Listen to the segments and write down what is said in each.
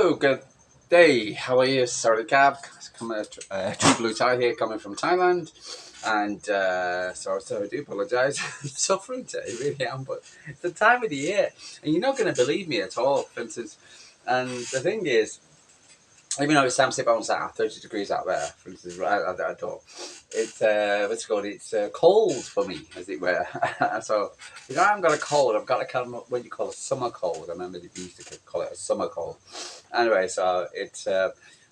Hello, good day. How are you? Sorry, cab. True blue tie here, coming from Thailand, and so I do apologise. I'm suffering today, really am. But it's the time of the year, and you're not going to believe me at all. For instance, and the thing is, even though it's Sam Sip on 30 degrees out there, for instance, right at that door, it's what's it called? It's cold for me, as it were. So I've got a cold. I've got a kind of what you call a summer cold. I remember they used to call it a summer cold. Anyway, so it's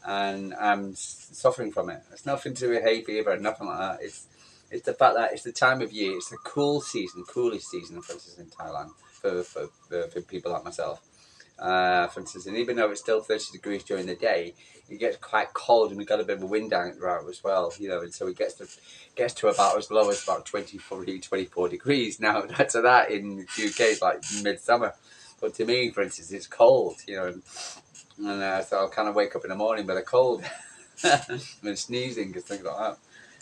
and I'm suffering from it. It's nothing to do with hay fever, nothing like that. It's the fact that it's the time of year. It's the coolest season, for instance, in Thailand for people like myself. For instance, and even though it's still 30 degrees during the day, it gets quite cold, and we've got a bit of a wind down around as well, and so it gets to about as low as about 24 degrees. Now, to that in the UK is like midsummer, but to me, for instance, it's cold, and so I'll kind of wake up in the morning with a cold and sneezing and things like that.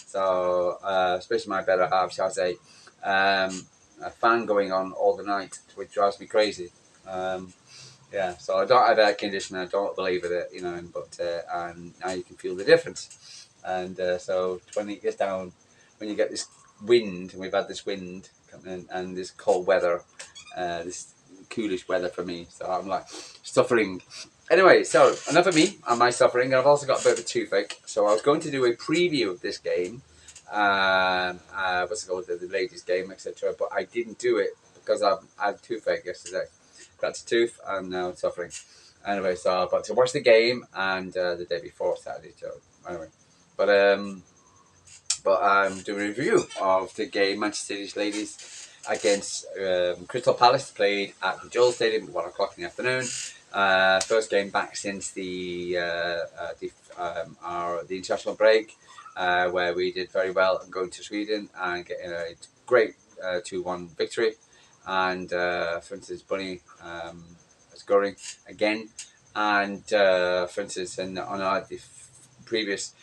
So, especially my better half, shall I say, a fan going on all the night, which drives me crazy. Yeah, so I don't have air conditioning. I don't believe in it, but and now you can feel the difference. And so when it gets down, when you get this wind, and we've had this wind and this cold weather, this coolish weather for me, so I'm like suffering. Anyway, so enough of me and my suffering. I've also got a bit of a toothache, so I was going to do a preview of this game, what's it called, the ladies' game, etc. But I didn't do it because I had toothache yesterday. Cracked a tooth and now I'm suffering. Anyway, so but to watch the game and the day before Saturday. So anyway, but I'm doing a review of the game Manchester City's ladies against Crystal Palace, played at the Joel Stadium at 1 o'clock in the afternoon. First game back since the international break, where we did very well going to Sweden and getting a great 2-1 victory. And for instance, Bunny scoring again, and for instance, on our previous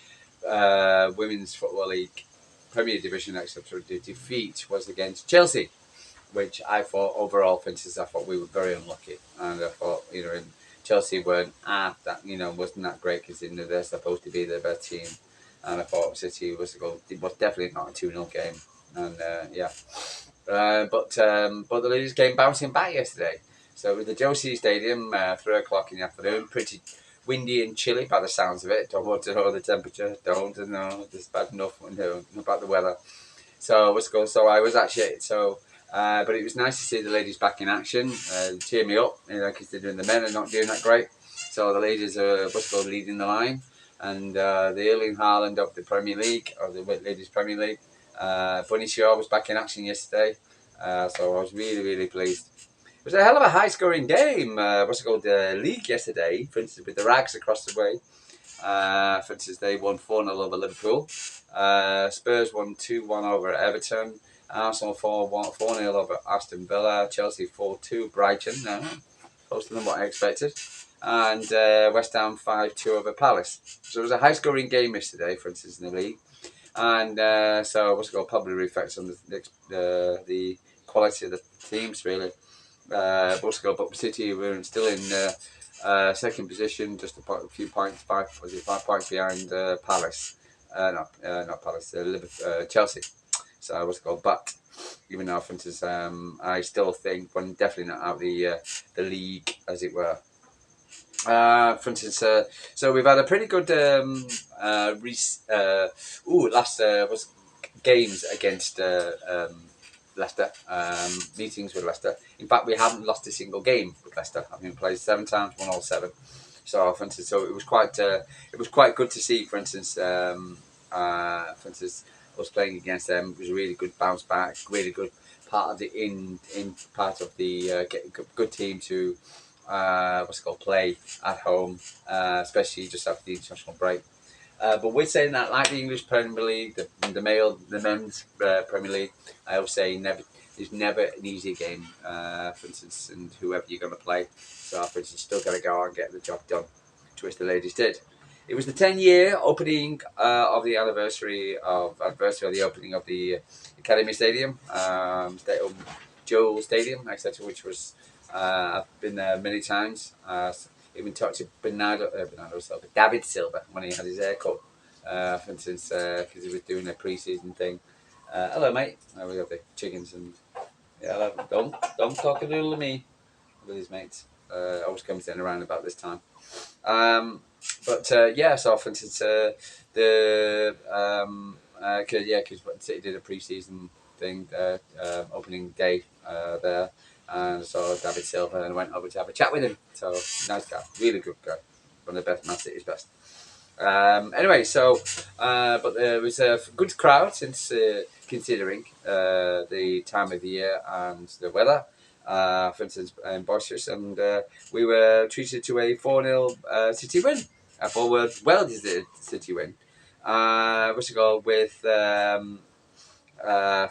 Women's Football League Premier Division, etc., the defeat was against Chelsea, which I thought overall, for instance, I thought we were very unlucky, and I thought and Chelsea weren't wasn't that great because they're supposed to be the best team, and I thought City was definitely not a 2-0 game, and yeah. But the ladies came bouncing back yesterday. So with the Josie Stadium, 3 o'clock in the afternoon, pretty windy and chilly by the sounds of it. Don't want to know the temperature. Don't know. It's bad enough. About the weather. So what's going? So I was actually but it was nice to see the ladies back in action. Cheer me up, considering the men are not doing that great. So the ladies are leading the line, and the Erling Haaland of the Premier League, or the Ladies Premier League. Bunny Shaw was back in action yesterday, so I was really, really pleased. It was a hell of a high-scoring game. League yesterday, for instance, with the Rags across the way. For instance, they won 4-0 over Liverpool. Spurs won 2-1 over Everton. Arsenal 4-0 over Aston Villa. Chelsea 4-2 Brighton. Closer than what I expected. And West Ham 5-2 over Palace. So it was a high-scoring game yesterday, for instance, in the league. And so probably reflects on the quality of the teams, really. But City were still in second position, just a few points, 5 points behind Palace. Not Palace, Chelsea. So but even though, for instance, I still think one definitely not out of the league, as it were. For instance, so we've had a pretty good last games against Leicester, meetings with Leicester. In fact, we haven't lost a single game with Leicester. I've been played 7 times, won all 7. So, for instance, it was quite good to see. For instance, us playing against them. It was a really good bounce back, really good part of the part of the good team to play at home, especially just after the international break. But we're saying that, like the English Premier League, the men's Premier League, I would say there's never an easy game, for instance, and whoever you're going to play. So, for instance, still got to go and get the job done, which the ladies did. It was the 10-year opening of the anniversary of the opening of the Academy Stadium, Joel Stadium, etc., which was I've been there many times. even talked to Bernardo Silva, David Silva, when he had his haircut, for instance, because he was doing a pre-season thing. Hello, mate. We got the chickens and yeah, don't talk a little to me with his mates. Always comes in around about this time. But yeah, so for instance, because City did a pre-season thing, opening day there, and saw David Silva and went over to have a chat with him. So nice guy, really good guy, one of the best, Man City's best. Anyway, so but there was a good crowd since considering the time of the year and the weather. For instance, in boisterous, and we were treated to a 4-0 City win. A well deserved City win. What's it called? With for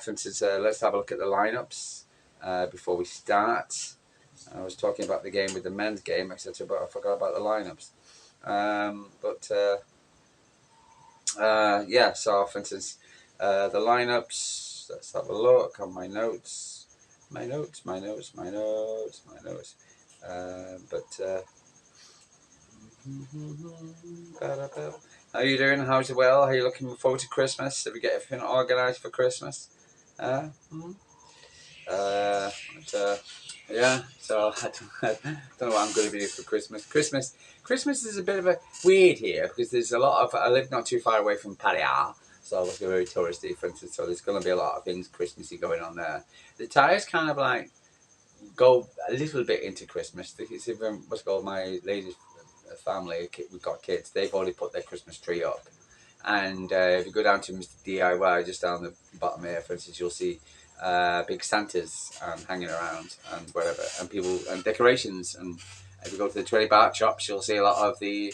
instance, let's have a look at the lineups before we start. I was talking about the game with the men's game, etc., but I forgot about the lineups. Yeah, so for instance, the lineups. Let's have a look on my notes. My notes. How are you doing? How's it well? How are you looking forward to Christmas? Did we get everything organised for Christmas? Mm-hmm. But, yeah, so I don't know what I'm going to be doing for Christmas. Christmas is a bit of a weird here because there's a lot of. I live not too far away from Paris, so it's very touristy, for instance. So there's going to be a lot of things Christmassy going on there. The Thais kind of like go a little bit into Christmas. It's even what's called my lady's family. We've got kids. They've already put their Christmas tree up. And if you go down to Mr. DIY, just down the bottom here, for instance, you'll see big Santas hanging around and whatever, and people and decorations. And if you go to the 20 baht shops, you'll see a lot of the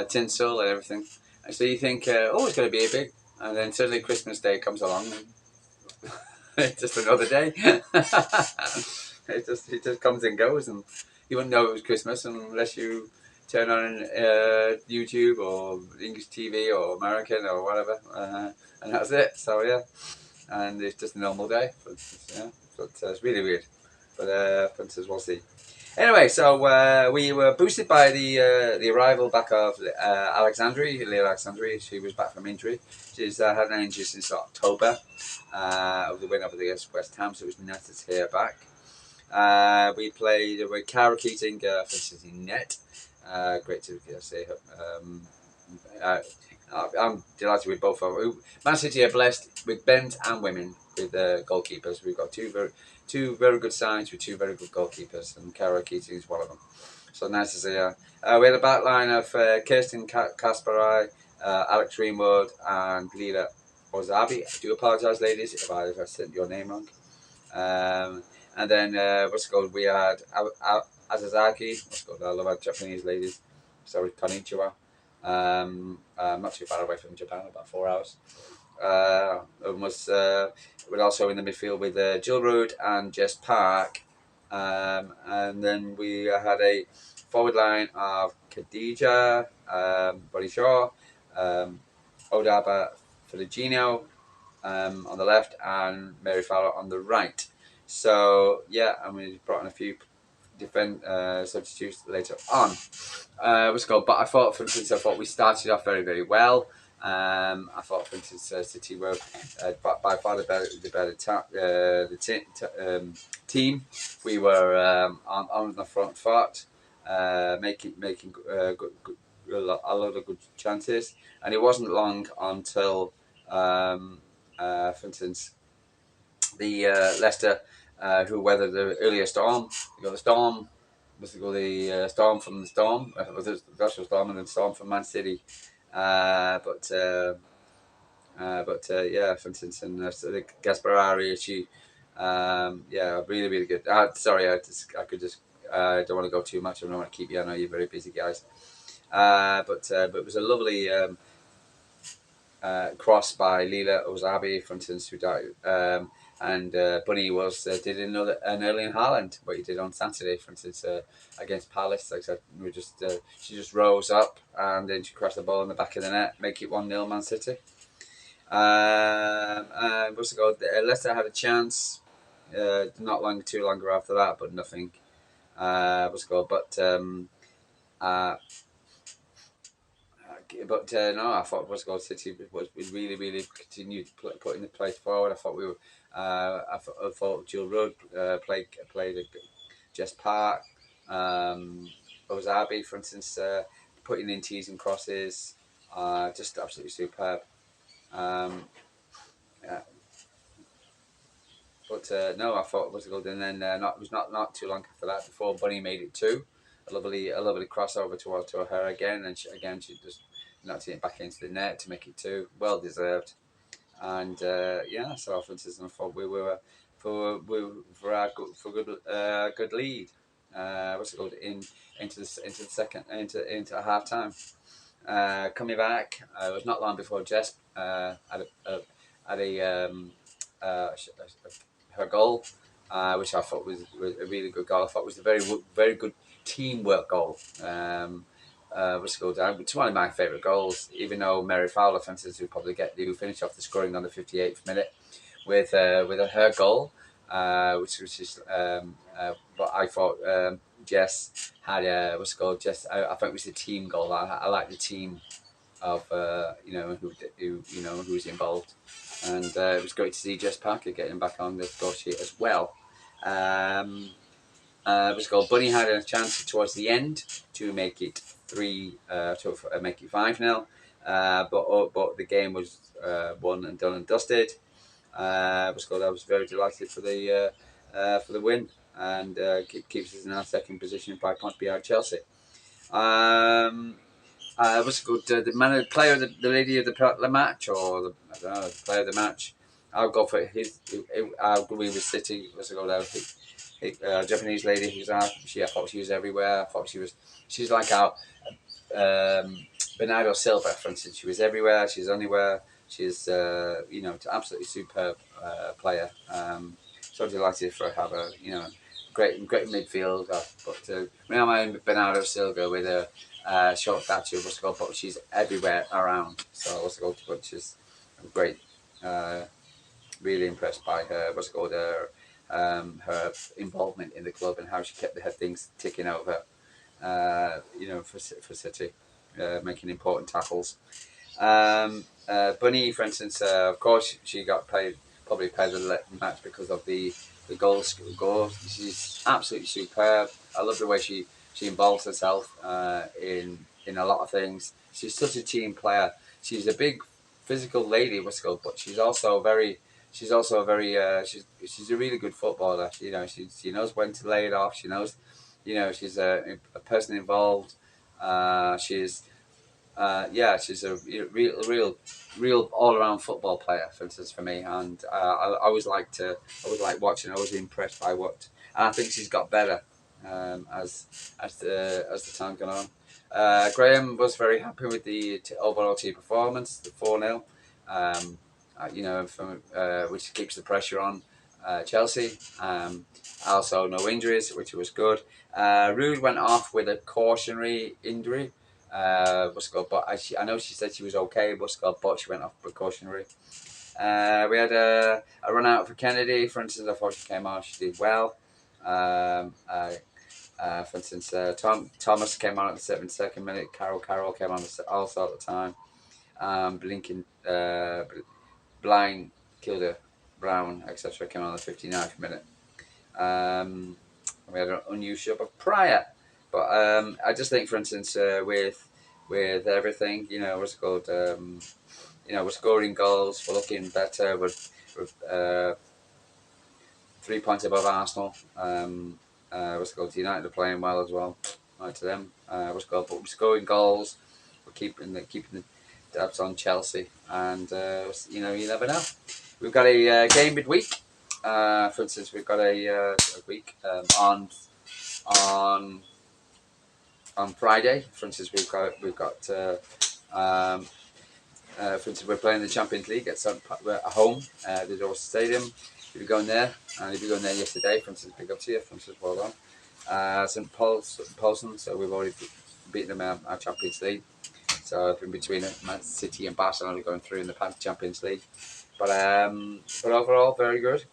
tinsel and everything. And so you think, oh, it's going to be a big, and then suddenly Christmas Day comes along, and it's just another day. it just comes and goes, and you wouldn't know it was Christmas unless you turn on YouTube or English TV or American or whatever, and that's it. So yeah, and it's just a normal day. But, yeah, but it's really weird. But for instance, we'll see. Anyway, so we were boosted by the arrival back of Alexandri, Leah Alexandri. She was back from injury. She's had an injury since October of the win over the West Ham, so it was nice to see her back. We played with Cara Keating, for instance, in net. Great to see her. I'm delighted with both of them. Man City are blessed with men's and women with goalkeepers. We've got two very good sides with two very good goalkeepers, and Cara Keating is one of them. So nice to see her. We had a back line of Kirsten Kasparai, Alex Greenwood, and Lila Ozabi. I do apologise, ladies, if I sent your name wrong. And then what's it called? We had Azazaki. What's it called? I love our Japanese ladies. Sorry, konnichiwa. I'm not too far away from Japan, about 4 hours. We're also in the midfield with Jill Rood and Jess Park. And then we had a forward line of Khadija, Buddy Shaw, Odaba Feligino on the left, and Mary Fowler on the right. So yeah, and we brought in a few different substitutes later on. What's it called? But I thought, for instance, we started off very, very well. I thought, for instance, City were by far the better team. We were on the front foot, making a lot of good chances, and it wasn't long until, for instance, the Leicester, who weathered the earlier storm. You got the storm. What's it called? The storm from the storm. The Joshua Storm and then storm from Man City. Yeah, for instance, and so the Gasparari, she, yeah, really, really good. Sorry, I don't want to go too much. I don't want to keep you. I know you're very busy guys. But it was a lovely cross by Leela Ozabi, for instance, who died. And Bunny did an Erling Haaland, what he did on Saturday, for instance, against Palace. Like I said, she just rose up and then she crashed the ball in the back of the net, make it 1-0 Man City. What's it called? Leicester had a chance, not too long after that, but nothing. What's it called? But Uh, but no, I thought West City was really, really continued putting the place forward. I thought we were. I thought Jill Rudd played a Jess Park, Ozabi, for instance, putting in tees and crosses, just absolutely superb. Um, uh, but no, I thought it was good, and then it was not too long after that before Bunny made it two, a lovely crossover to her again, and she just knocked it back into the net to make it two, well deserved. And yeah, so offenses, and I thought we were for our good lead. What's it called into the second into half time. Coming back, it was not long before Jess had her goal, which I thought was a really good goal. I thought it was a very good teamwork goal. Was scored down. It's one of my favourite goals, even though Mary Fowler, for instance, who finished off the scoring on the 58th minute with her goal, which was just. But I thought Jess had what's it called? Jess, I think it was the team goal. I like the team of who was involved, and it was great to see Jess Parker getting back on the score sheet as well. What's it called? Bunny had a chance towards the end to make it make it 5-0, but the game was won and done and dusted. What's called? I was very delighted for the win, and keeps us in our second position, 5 points behind Chelsea. What's it called? The player, the lady of the match, or I don't know, the player of the match. I'll go for his. I'll go with City. What's it called? Japanese lady who's out. I thought she was everywhere. I thought she's like our Bernardo Silva, for instance. She was everywhere. She's anywhere. She's absolutely superb player. So delighted for her to have a great midfield. But now I'm Bernardo Silva with a short stature, but she's everywhere around. So but she's great. Really impressed by her her involvement in the club and how she kept her things ticking over. For City, making important tackles. Bunny, for instance, of course, she got probably played the match because of the goal. She's absolutely superb. I love the way she involves herself in a lot of things. She's such a team player. She's a big physical lady, but she's also very. She's a really good footballer. She knows when to lay it off. She knows, she's a person involved. She's she's a real all around football player, for instance, for me. And I always like watching. I was impressed by what, and I think she's got better as the time gone on. Graham was very happy with the overall team performance, the 4-0. Which keeps the pressure on Chelsea. Also, no injuries, which was good. Rude went off with a cautionary injury. But I know she said she was okay. But she went off precautionary. We had a run out for Kennedy, for instance. I thought she came on. She did well. For instance, Thomas came on at the 72nd minute. Carroll came on also at the time. Blinking. Blind, Kilda, Brown, etc. came on the 59th minute. We had an unused shot of Pryor. But I just think, for instance, with everything, what's it called? We're scoring goals, we're looking better, we're 3 points above Arsenal. What's it called? United are playing well as well. Right to them. What's it called? But we're scoring goals, we're keeping the dabs on Chelsea, and you never know. We've got a game midweek. For instance, we've got a week on Friday. For instance, for instance, we're playing the Champions League at home at the Dorset Stadium. If you're going there, and if you're going there yesterday, for instance, big up to you, for instance, well done. St. Paulson, so we've already beaten them our Champions League. So in between Man City and Barcelona going through in the Champions League. But overall, very good.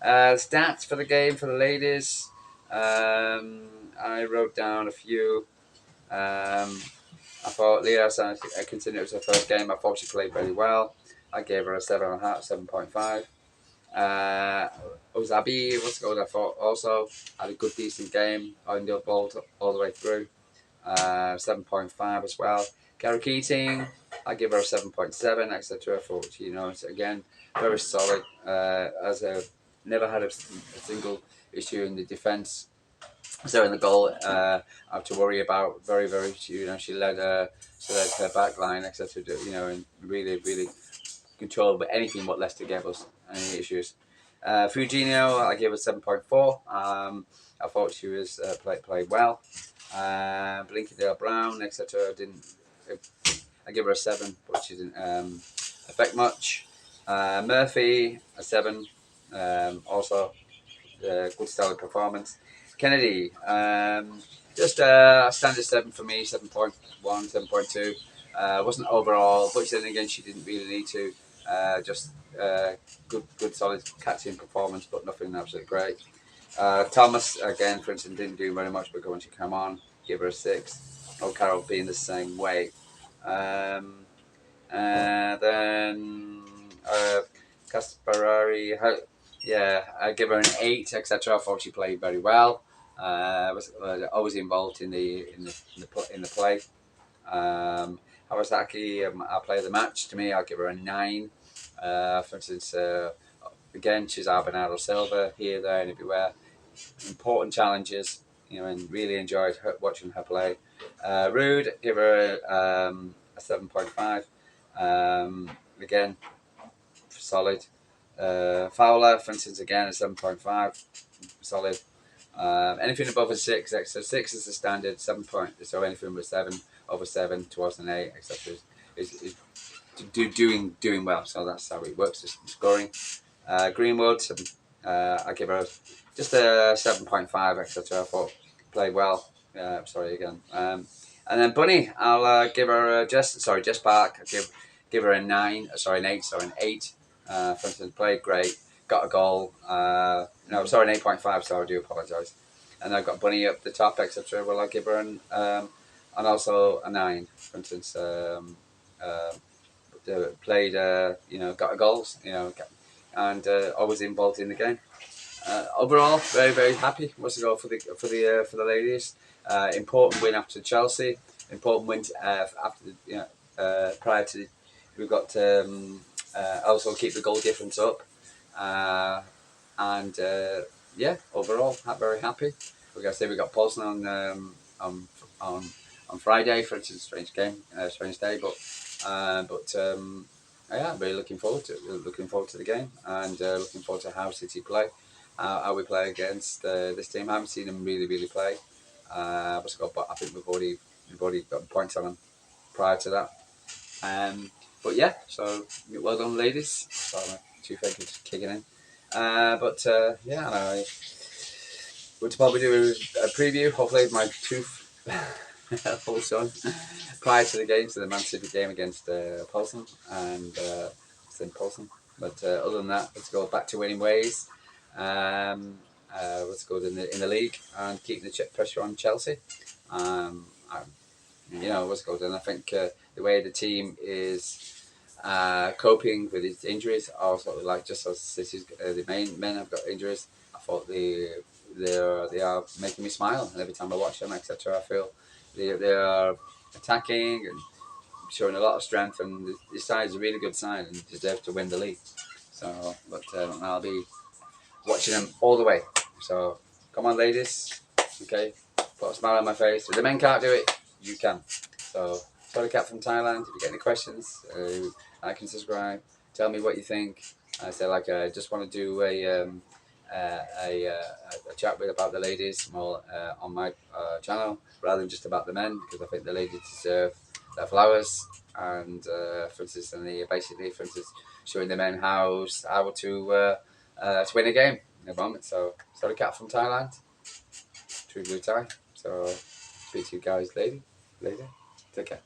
Stats for the game for the ladies. I wrote down a few. I thought Leah, I considered it was her first game. I thought she played very well. I gave her a 7.5, 7.5. Ozabi, what's it called? I thought also had a good, decent game. On the ball all the way through. 7.5 as well. Kara Keating, I give her a 7.7, etc. I thought, it's again very solid. As a never had a single issue in the defence. So in the goal, I have to worry about very, very. She led her back line, etc. And really, really controlled anything what Leicester gave us, any issues. Fujino, I gave her 7.4. I thought she was played well. Blinkendale Brown, etc. Didn't. I give her a 7, but she didn't affect much. Murphy, a 7. Also, good solid performance. Kennedy, just a standard 7 for me, 7.1, 7.2. Wasn't overall, but then again, she didn't really need to. Just good, solid catching performance, but nothing absolutely great. Thomas, again, for instance, didn't do very much, but when she came on, give her a 6. O'Carroll being the same way. Then Casparari, I give her an 8, etc. I thought she played very well. Was always involved in the play. Kawasaki, our player of the match. To me, I'll give her a 9. For instance, again, she's our Bernardo Silva here, there, and everywhere. Important challenges, and really enjoyed watching her play. Rude, give her a 7.5. Again, solid. Fowler, for instance, again a 7.5, solid. Anything above a 6, so 6 is the standard. 7 point, so anything with 7 over 7 towards an 8, etc. is doing well. So that's how it works. Just scoring. Greenwood, I give her just a 7.5, etc. I thought played well. Sorry again. And then Bunny, I'll give her Jess Park. I give her a 9. Sorry, an 8. Sorry, an 8. For instance, played great. Got a goal. No, sorry, an 8.5. So I do apologise. And I've got Bunny up the top, etc. Well, I'll give her and also a 9. For instance, played. Got a goals. And always involved in the game. Overall, very, very happy. What's the goal for the ladies? Important win after Chelsea. Important win after prior to. We've got also keep the goal difference up, and overall, very happy. We're gonna say we got Poznan on Friday, for instance, strange game, strange day, but really looking forward to it. Looking forward to the game, and looking forward to how City play. How we play against this team. I haven't seen them really play. But I think we've already got points on them prior to that. But yeah, so well done, ladies. Sorry, my tooth ache is kicking in. We'll probably do a preview. Hopefully, of my tooth pulse on prior to the game, so the Man City game against Polson and St. Polson. But other than that, let's go back to winning ways. What's good in the league and keeping the pressure on Chelsea. What's good, and I think the way the team is coping with its injuries, also like just as City's the main men have got injuries, I thought they are making me smile, and every time I watch them, etc., I feel they are attacking and showing a lot of strength, and this side is a really good side and deserve to win the league. So, but I'll be watching them all the way. So, come on, ladies. Okay, put a smile on my face. If the men can't do it, you can. So, sorry, Cat from Thailand. If you get any questions, like and subscribe. Tell me what you think. I just want to do a chat about the ladies more on my channel rather than just about the men, because I think the ladies deserve their flowers. And for instance, showing the men how to win a game in the moment. So, sorry, Cat from Thailand. True blue tie. So, speak to you guys later. Take care.